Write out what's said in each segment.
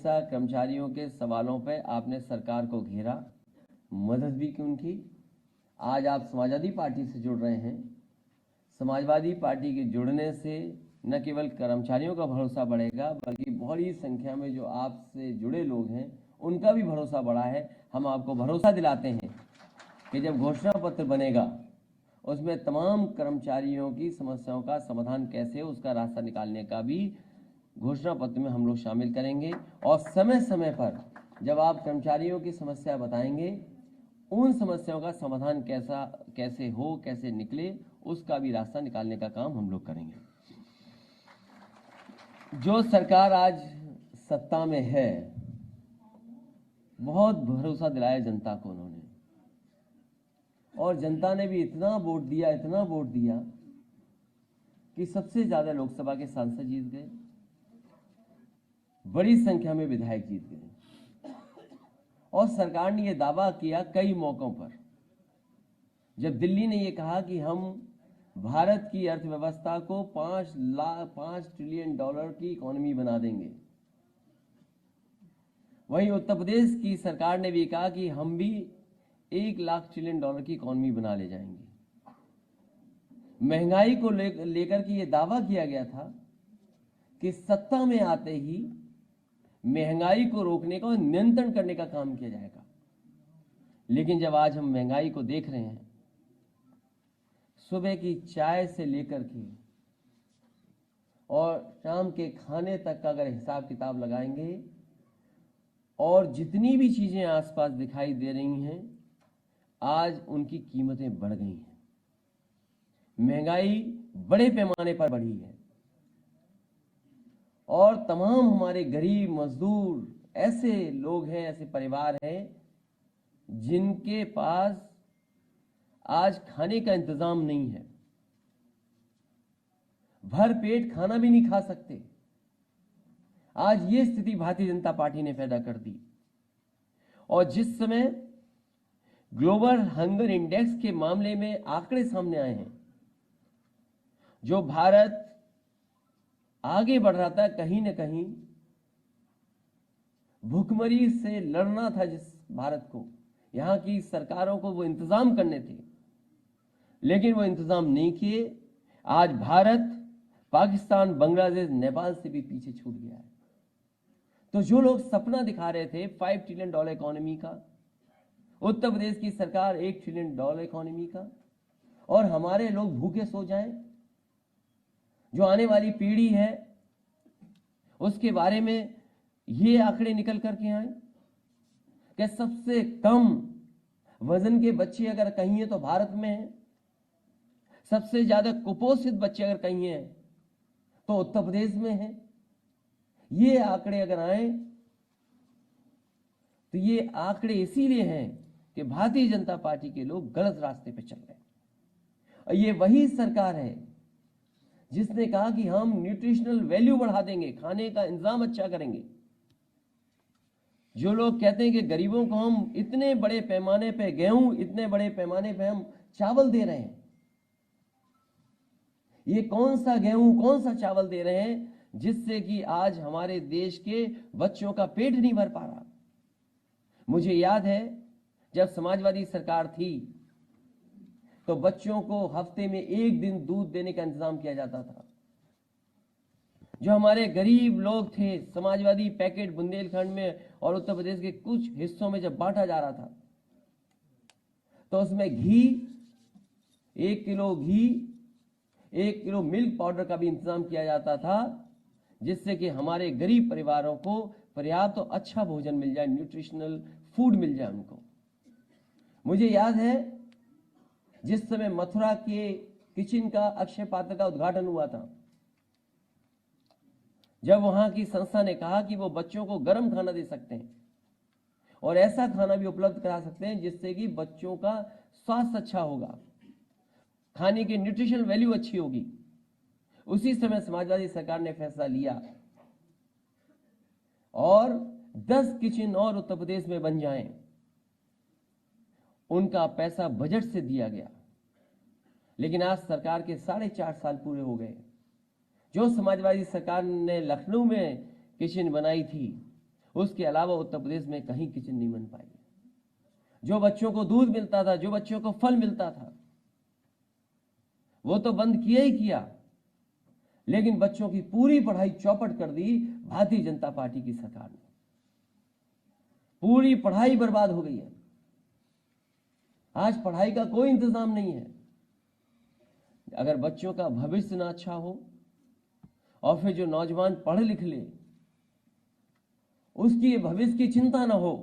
हमेशा कर्मचारियों के सवालों पे आपने सरकार को घेरा, मदद भी की उनकी। आज आप समाजवादी पार्टी से जुड़ रहे हैं। समाजवादी पार्टी के जुड़ने से न केवल कर्मचारियों का भरोसा बढ़ेगा, बल्कि बड़ी संख्या में जो आपसे जुड़े लोग हैं उनका भी भरोसा बढ़ा है। हम आपको भरोसा दिलाते हैं कि जब घोषणा पत्र बनेगा उसमें तमाम कर्मचारियों की समस्याओं का समाधान कैसे हो उसका रास्ता निकालने का भी घोषणा पत्र में हम लोग शामिल करेंगे। और समय समय पर जब आप कर्मचारियों की समस्या बताएंगे, उन समस्याओं का समाधान कैसे हो, कैसे निकले, उसका भी रास्ता निकालने का काम हम लोग करेंगे। जो सरकार आज सत्ता में है, बहुत भरोसा दिलाया जनता को उन्होंने, और जनता ने भी इतना वोट दिया कि सबसे ज्यादा लोकसभा के सांसद जीत गए, बड़ी संख्या में विधायक जीत गए। और सरकार ने यह दावा किया कई मौकों पर, जब दिल्ली ने यह कहा कि हम भारत की अर्थव्यवस्था को 5 ट्रिलियन डॉलर की इकोनॉमी बना देंगे, वहीं उत्तर प्रदेश की सरकार ने भी कहा कि हम भी 1 लाख ट्रिलियन डॉलर की इकोनॉमी बना ले जाएंगे। महंगाई को लेकर के यह दावा किया गया था कि सत्ता में आते ही महंगाई को रोकने का और नियंत्रण करने का काम किया जाएगा। लेकिन जब आज हम महंगाई को देख रहे हैं, सुबह की चाय से लेकर के और शाम के खाने तक का अगर हिसाब किताब लगाएंगे, और जितनी भी चीजें आसपास दिखाई दे रही हैं, आज उनकी कीमतें बढ़ गई हैं। महंगाई बड़े पैमाने पर बढ़ी है और तमाम हमारे गरीब मजदूर ऐसे लोग हैं, ऐसे परिवार हैं जिनके पास आज खाने का इंतजाम नहीं है, भर पेट खाना भी नहीं खा सकते। आज ये स्थिति भारतीय जनता पार्टी ने पैदा कर दी। और जिस समय ग्लोबल हंगर इंडेक्स के मामले में आंकड़े सामने आए हैं, जो भारत आगे बढ़ रहा था, कहीं ना कहीं भुखमरी से लड़ना था जिस भारत को, यहां की सरकारों को वो इंतजाम करने थे, लेकिन वो इंतजाम नहीं किए। आज भारत पाकिस्तान, बांग्लादेश, नेपाल से भी पीछे छूट गया है। तो जो लोग सपना दिखा रहे थे 5 ट्रिलियन डॉलर इकोनॉमी का, उत्तर प्रदेश की सरकार 1 ट्रिलियन डॉलर इकोनॉमी का, और हमारे लोग भूखे सो जाएं, जो आने वाली पीढ़ी है उसके बारे में ये आंकड़े निकल करके आए कि सबसे कम वजन के बच्चे अगर कहीं है तो भारत में है, सबसे ज्यादा कुपोषित बच्चे अगर कहीं है तो उत्तर प्रदेश में है। ये आंकड़े अगर आए तो ये आंकड़े इसीलिए हैं कि भारतीय जनता पार्टी के लोग गलत रास्ते पे चल रहे हैं। और ये वही सरकार है जिसने कहा कि हम न्यूट्रिशनल वैल्यू बढ़ा देंगे, खाने का इंतजाम अच्छा करेंगे। जो लोग कहते हैं कि गरीबों को हम इतने बड़े पैमाने पे गेहूं, इतने बड़े पैमाने पे हम चावल दे रहे हैं, ये कौन सा गेहूं, कौन सा चावल दे रहे हैं जिससे कि आज हमारे देश के बच्चों का पेट नहीं भर पा रहा। मुझे याद है जब समाजवादी सरकार थी तो बच्चों को हफ्ते में 1 दिन दूध देने का इंतजाम किया जाता था। जो हमारे गरीब लोग थे, समाजवादी पैकेट बुंदेलखंड में और उत्तर प्रदेश के कुछ हिस्सों में जब बांटा जा रहा था तो उसमें घी, 1 किलो घी, 1 किलो मिल्क पाउडर का भी इंतजाम किया जाता था, जिससे कि हमारे गरीब परिवारों को पर्याप्त और अच्छा भोजन मिल जाए, न्यूट्रिशनल फूड मिल जाए उनको। मुझे याद है जिस समय मथुरा के किचन का अक्षय पात्र का उद्घाटन हुआ था, जब वहां की संस्था ने कहा कि वो बच्चों को गर्म खाना दे सकते हैं और ऐसा खाना भी उपलब्ध करा सकते हैं जिससे कि बच्चों का स्वास्थ्य अच्छा होगा, खाने की न्यूट्रिशनल वैल्यू अच्छी होगी। उसी समय समाजवादी सरकार ने फैसला लिया और 10 किचन और उत्तर प्रदेश में बन जाएं, उनका पैसा बजट से दिया गया। लेकिन आज सरकार के 4.5 साल पूरे हो गए। जो समाजवादी सरकार ने लखनऊ में किचन बनाई थी, उसके अलावा उत्तर प्रदेश में कहीं किचन नहीं बन पाई। जो बच्चों को दूध मिलता था, जो बच्चों को फल मिलता था, वो तो बंद किया ही किया, लेकिन बच्चों की पूरी पढ़ाई चौपट कर दी भारतीय जनता पार्टी की सरकार ने। पूरी पढ़ाई बर्बाद हो गई है। आज पढ़ाई का कोई इंतजाम नहीं है। अगर बच्चों का भविष्य ना अच्छा हो और फिर जो नौजवान पढ़ लिख ले उसकी भविष्य की चिंता ना हो,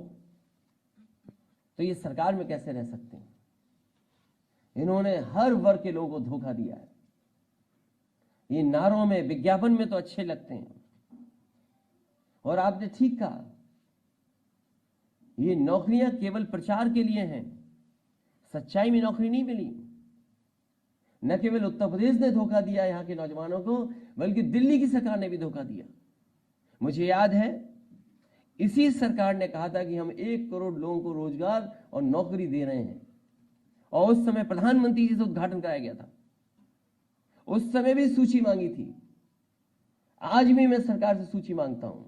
तो ये सरकार में कैसे रह सकते हैं? इन्होंने हर वर्ग के लोगों को धोखा दिया है। ये नारों में, विज्ञापन में तो अच्छे लगते हैं, और आपने ठीक कहा, ये नौकरियां केवल प्रचार के लिए हैं। सच्चाई में नौकरी नहीं मिली। न केवल उत्तर प्रदेश ने धोखा दिया यहां के नौजवानों को, बल्कि दिल्ली की सरकार ने भी धोखा दिया। मुझे याद है, इसी सरकार ने कहा था कि हम 1 करोड़ लोगों को रोजगार और नौकरी दे रहे हैं, और उस समय प्रधानमंत्री जी से उद्घाटन कराया गया था। उस समय भी सूची मांगी थी। आज भी मैं सरकार से सूची मांगता हूं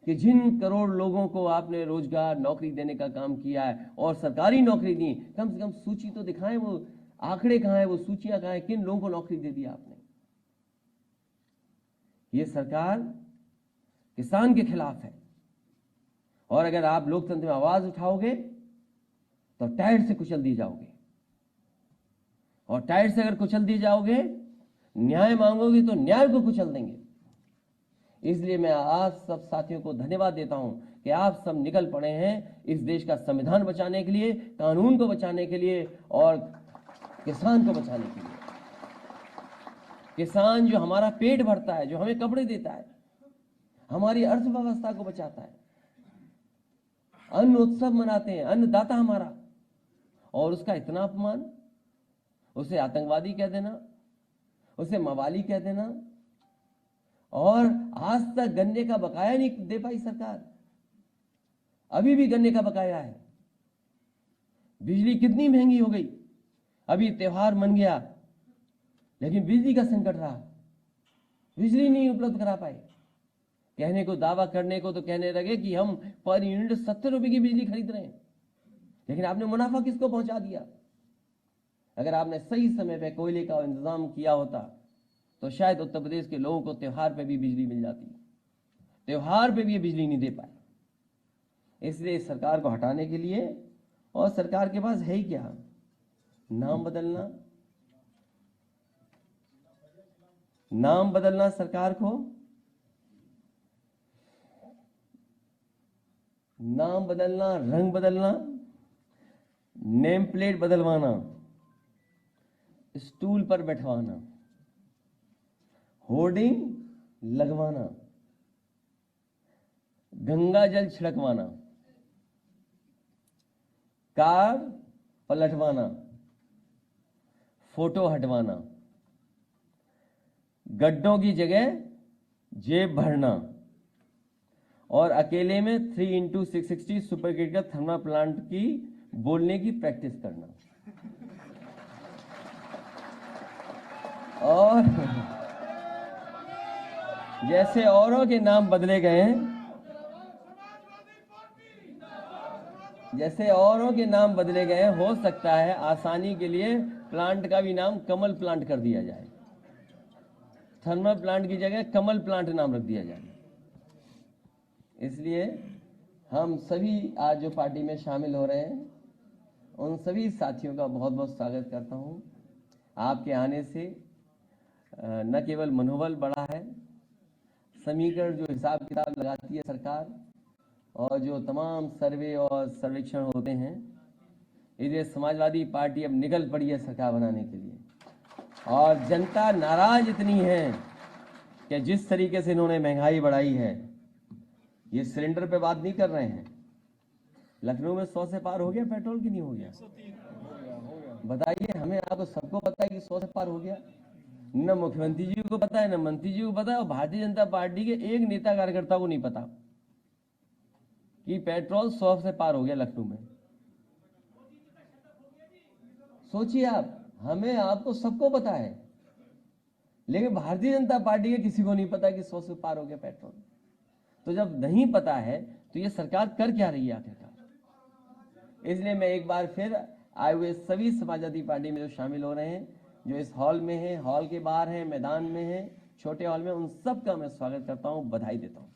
कि जिन करोड़ लोगों को आपने रोजगार, नौकरी देने का काम किया है और सरकारी नौकरी दी, कम से कम सूची तो दिखाएं। वो आंकड़े कहां है, वो सूचियां कहां है, किन लोगों को नौकरी दे दी आपने? ये सरकार किसान के खिलाफ है, और अगर आप लोकतंत्र में आवाज उठाओगे तो टायर से कुचल दिए जाओगे, और टायर से अगर कुचल दिए जाओगे, न्याय मांगोगे तो न्याय को कुचल देंगे। इसलिए मैं आप सब साथियों को धन्यवाद देता हूं कि आप सब निकल पड़े हैं इस देश का संविधान बचाने के लिए, कानून को बचाने के लिए और किसान को बचाने के लिए। किसान जो हमारा पेट भरता है, जो हमें कपड़े देता है, हमारी अर्थव्यवस्था को बचाता है। अन्न उत्सव मनाते हैं, अन्नदाता हमारा, और उसका इतना अपमान, उसे आतंकवादी कह देना, उसे मवाली कह देना, और आज तक गन्ने का बकाया नहीं दे पाई सरकार। अभी भी गन्ने का बकाया है। बिजली कितनी महंगी हो गई। अभी त्योहार मन गया, लेकिन बिजली का संकट रहा, बिजली नहीं उपलब्ध करा पाए। कहने को, दावा करने को तो कहने लगे कि हम पर यूनिट 70 रुपए की बिजली खरीद रहे हैं, लेकिन आपने मुनाफा किसको पहुंचा दिया? अगर आपने सही समय पे कोयले का इंतजाम किया होता तो शायद उत्तर प्रदेश के लोगों को त्योहार पे भी बिजली मिल जाती। त्योहार पे भी ये बिजली नहीं दे पाए। इसलिए इस सरकार को हटाने के लिए, और सरकार के पास है ही क्या, नाम बदलना, नाम बदलना सरकार को, नाम बदलना, रंग बदलना, नेम प्लेट बदलवाना, स्टूल पर बैठवाना, होर्डिंग लगवाना, गंगा जल छिड़कवाना, कार पलटवाना, फोटो हटवाना, गड्ढों की जगह जेब भरना, और अकेले में 3x660 super critical thermal plant की बोलने की प्रैक्टिस करना। और जैसे औरों के नाम बदले गए हैं, जैसे औरों के नाम बदले गए हैं, हो सकता है आसानी के लिए प्लांट का भी नाम कमल प्लांट कर दिया जाए। थर्मल प्लांट की जगह कमल प्लांट नाम रख दिया जाए। इसलिए हम सभी आज जो पार्टी में शामिल हो रहे हैं, उन सभी साथियों का बहुत बहुत स्वागत करता हूं। आपके आने से न केवल मनोबल बढ़ा है, समीकरण जो हिसाब किताब लगाती है सरकार, और जो तमाम सर्वे और सर्वेक्षण होते हैं, इसलिए समाजवादी पार्टी अब निकल पड़ी है सरकार बनाने के लिए। और जनता नाराज इतनी है कि जिस तरीके से इन्होंने महंगाई बढ़ाई है, ये सिलेंडर पे बात नहीं कर रहे हैं, लखनऊ में 100 से पार हो गया पेट्रोल की नहीं हो गया? बताइए हमें, आपको सबको पता है कि 100 से पार हो गया। न मुख्यमंत्री जी को पता है, न मंत्री जी को पता है, और भारतीय जनता पार्टी के एक नेता कार्यकर्ता को नहीं पता कि पेट्रोल 100 से पार हो गया लखनऊ में। सोचिए आप, हमें, आपको सबको पता है, लेकिन भारतीय जनता पार्टी के किसी को नहीं पता कि 100 से पार हो गया पेट्रोल। तो जब नहीं पता है तो ये सरकार कर क्या रही है आखिरकार। इसलिए मैं एक बार फिर आए हुए सभी समाजवादी पार्टी में जो शामिल हो रहे हैं, जो इस हॉल में हैं, हॉल के बाहर हैं, मैदान में हैं, छोटे हॉल में, उन सब का मैं स्वागत करता हूं, बधाई देता हूं।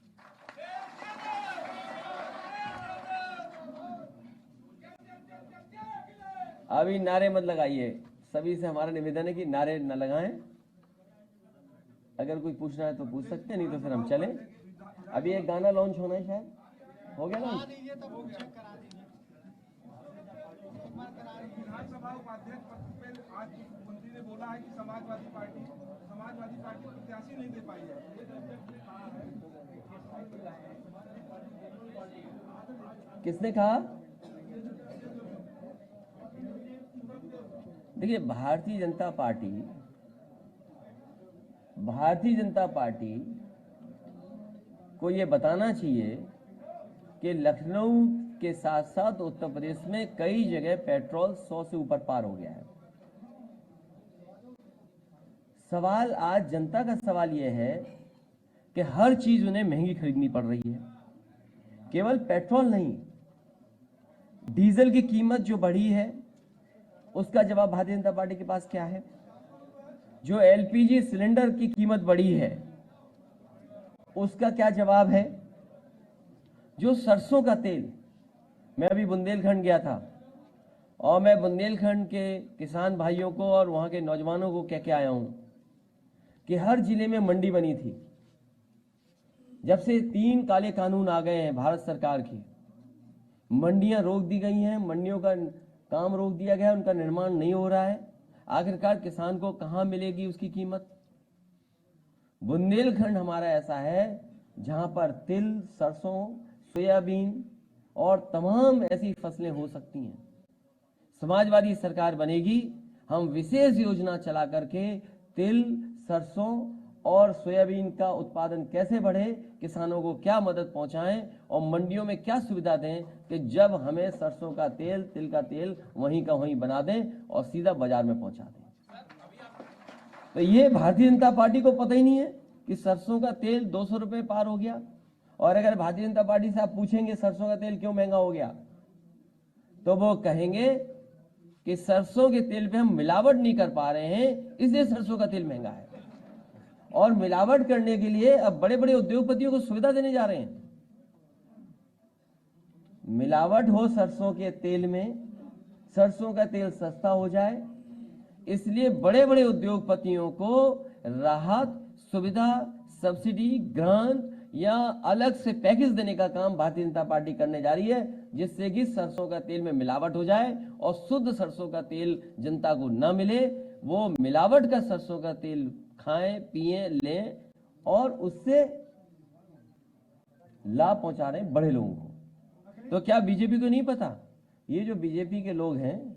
अभी नारे मत लगाइए, सभी से हमारा निवेदन है कि नारे न लगाएं। अगर कोई पूछना है तो पूछ सकते हैं, नहीं तो फिर हम चलें। अभी एक गाना लॉन्च होना है, शायद हो गया ना। विधानसभा उपाध्यक्ष पद पे आज मंत्री ने बोला है कि समाजवादी पार्टी प्रत्याशी नहीं दे पाई है। किसने कहा? देखिए, भारतीय जनता पार्टी को ये बताना चाहिए कि लखनऊ के साथ साथ उत्तर प्रदेश में कई जगह पेट्रोल 100 से ऊपर पार हो गया है। सवाल आज जनता का सवाल यह है कि हर चीज उन्हें महंगी खरीदनी पड़ रही है। केवल पेट्रोल नहीं, डीजल की कीमत जो बढ़ी है उसका जवाब भारतीय जनता पार्टी के पास क्या है? जो एलपीजी सिलेंडर की कीमत बढ़ी है उसका क्या जवाब है? जो सरसों का तेल, मैं अभी बुंदेलखंड गया था और मैं बुंदेलखंड के किसान भाइयों को और वहां के नौजवानों को कह के आया हूं कि हर जिले में मंडी बनी थी। जब से 3 काले कानून आ गए हैं भारत सरकार के, मंडियां रोक दी गई हैं, मंडियों का काम रोक दिया गया है, उनका निर्माण नहीं हो रहा है। आखिरकार किसान को कहां मिलेगी उसकी कीमत? बुंदेलखंड हमारा ऐसा है जहां पर तिल, सरसों, सोयाबीन और तमाम ऐसी फसलें हो सकती हैं। समाजवादी सरकार बनेगी, हम विशेष योजना चला करके तिल, सरसों और सोयाबीन का उत्पादन कैसे बढ़े, किसानों को क्या मदद पहुंचाएं और मंडियों में क्या सुविधा दें कि जब हमें सरसों का तेल, तिल का तेल वहीं का वहीं बना दें और सीधा बाजार में पहुंचा दें। तो ये भारतीय जनता पार्टी को पता ही नहीं है कि सरसों का तेल 200 रुपए पार हो गया। और अगर भारतीय जनता पार्टी से आप पूछेंगे सरसों का तेल क्यों महंगा हो गया, तो वो कहेंगे कि सरसों के तेल पे हम मिलावट नहीं कर पा रहे हैं, इसलिए सरसों का तेल महंगा है। और मिलावट करने के लिए अब बड़े बड़े उद्योगपतियों को सुविधा देने जा रहे हैं। मिलावट हो सरसों के तेल में, सरसों का तेल सस्ता हो जाए, इसलिए बड़े बड़े उद्योगपतियों को राहत, सुविधा, सब्सिडी, ग्रांट या अलग से पैकेज देने का काम भारतीय जनता पार्टी करने जा रही है, जिससे कि सरसों का तेल में मिलावट हो जाए और शुद्ध सरसों का तेल जनता को न मिले। वो मिलावट का सरसों का तेल खाएं, पिएं, लें और उससे लाभ पहुंचा रहे हैं बड़े लोगों को। तो क्या बीजेपी को नहीं पता? ये जो बीजेपी के लोग हैं,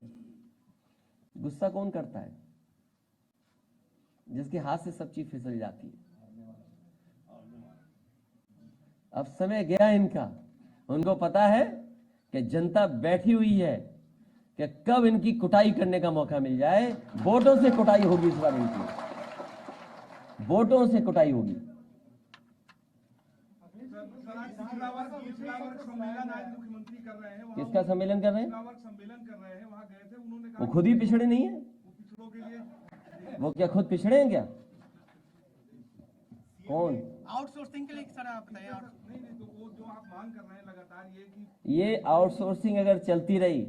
गुस्सा कौन करता है? जिसके हाथ से सब चीज फिसल जाती है। अब समय गया इनका, उनको पता है कि जनता बैठी हुई है कि कब इनकी कुटाई करने का मौका मिल जाए। वोटों से कुटाई होगी इस बार, इनकी वोटों से कुटाई होगी। किसका सम्मेलन कर रहे हैं? वहां गए थे, उन्होंने वो खुद ही पिछड़े नहीं है? पिछड़ों के लिए वो क्या खुद पिछड़े हैं क्या? कौन? आउटसोर्सिंग के लिए सर आप बताइए। नहीं, तो वो जो आप मांग कर रहे हैं लगातार ये ये आउटसोर्सिंग अगर चलती रही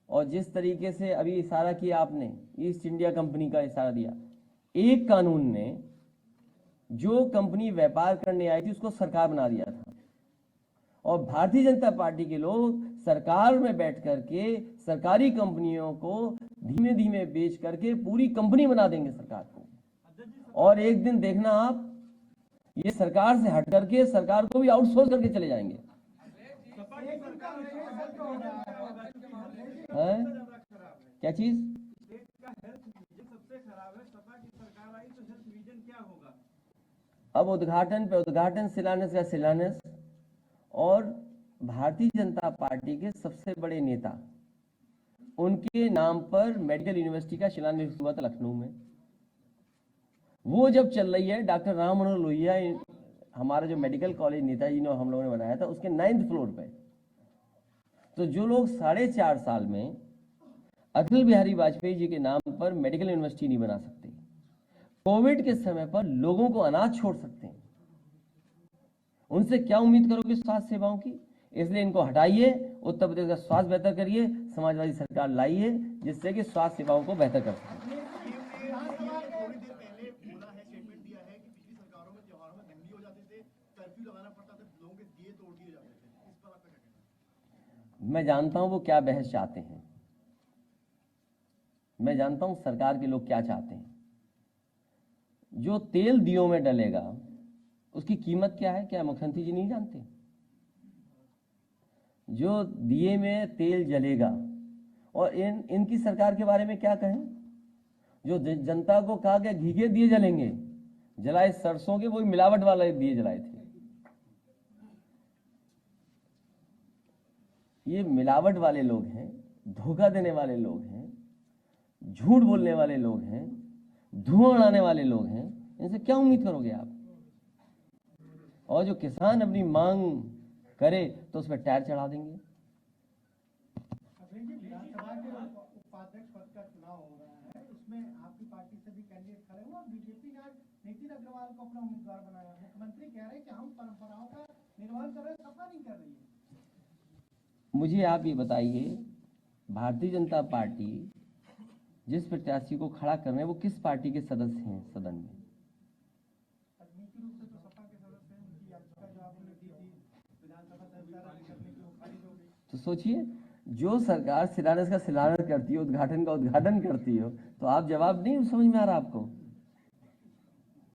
और जिस तरीके से अभी इशारा किया आपने, ईस्ट इंडिया कंपनी का इशारा दिया, एक कानून ने जो कंपनी व्यापार करने आई थी उसको सरकार बना दिया था। और भारतीय जनता पार्टी के लोग सरकार में बैठ करके सरकारी कंपनियों को धीमे धीमे बेच करके पूरी कंपनी बना देंगे सरकार को। और एक दिन देखना आप, ये सरकार से हट करके सरकार को भी आउटसोर्स करके चले जाएंगे। है? क्या चीज? अब उद्घाटन पे उद्घाटन, शिलान्यास का शिलान्यास, और भारतीय जनता पार्टी के सबसे बड़े नेता, उनके नाम पर मेडिकल यूनिवर्सिटी का शिलान्यास हुआ था लखनऊ में। वो जब चल रही है, डॉक्टर राम मनोहर लोहिया हमारा जो मेडिकल कॉलेज नेताजी ने हम लोगों ने बनाया था उसके 9th फ्लोर पे। तो जो लोग 4.5 साल में अटल बिहारी वाजपेयी जी के नाम पर मेडिकल यूनिवर्सिटी नहीं बना सकते, कोविड के समय पर लोगों को अनाथ छोड़ सकते हैं, उनसे क्या उम्मीद करोगे स्वास्थ्य सेवाओं की? इसलिए इनको हटाइए, उत्तर प्रदेश का स्वास्थ्य बेहतर करिए, समाजवादी सरकार लाइए जिससे कि स्वास्थ्य सेवाओं को बेहतर कर सके। थोड़ी देर पहले बोला है, स्टेटमेंट दिया है कि पिछली सरकारों में त्योहारों में दंगे हो जाते थे, कर्फ्यू लगाना पड़ता था, लोगों के दिए तोड़ दिए जाते थे। इस पर आपका क्या कहना है? मैं जानता हूं वो क्या बहस चाहते हैं, मैं जानता हूं सरकार के लोग क्या चाहते हैं। जो तेल दियों में डलेगा उसकी कीमत क्या है, क्या मुख्यमंत्री जी नहीं जानते? जो दिए में तेल जलेगा, और इनकी सरकार के बारे में क्या कहें? जो जनता को कहा गया घी के दिए जलेंगे, जलाए सरसों के, वही मिलावट वाले दिए जलाए थे। ये मिलावट वाले लोग हैं, धोखा देने वाले लोग हैं, झूठ बोलने वाले लोग हैं, धुआं उड़ाने वाले लोग हैं। इनसे क्या उम्मीद करोगे आप? और जो किसान अपनी मांग करे तो उस पर टायर चढ़ा देंगे। विधानसभा के उपाध्यक्ष पद का चुनाव हो रहा है, उसमें आपकी पार्टी से भी कैंडिडेट खड़े हुए और बीजेपी ने आज नितिन अग्रवाल को अपना उम्मीदवार बनाया। मुख्यमंत्री कह रहे हैं कि हम परंपराओं का निर्वहन कर रहे हैं, सपा नहीं कर रही है। मुझे आप ये बताइए, भारतीय जनता पार्टी जिस प्रत्याशी को खड़ा कर रहे हैं वो किस पार्टी के सदस्य हैं सदन में? तकनीकी रूप से तो सपा के सदस्य हैं, उनकी याचिका जो आपने दी थी विधानसभा से रद्द करने की, वो खारिज हो गई। तो सोचिए, जो सरकार शिलान्यास का शिलान्यास करती है, उद्घाटन का उद्घाटन करती हो, तो आप जवाब नहीं समझ में आ रहा आपको?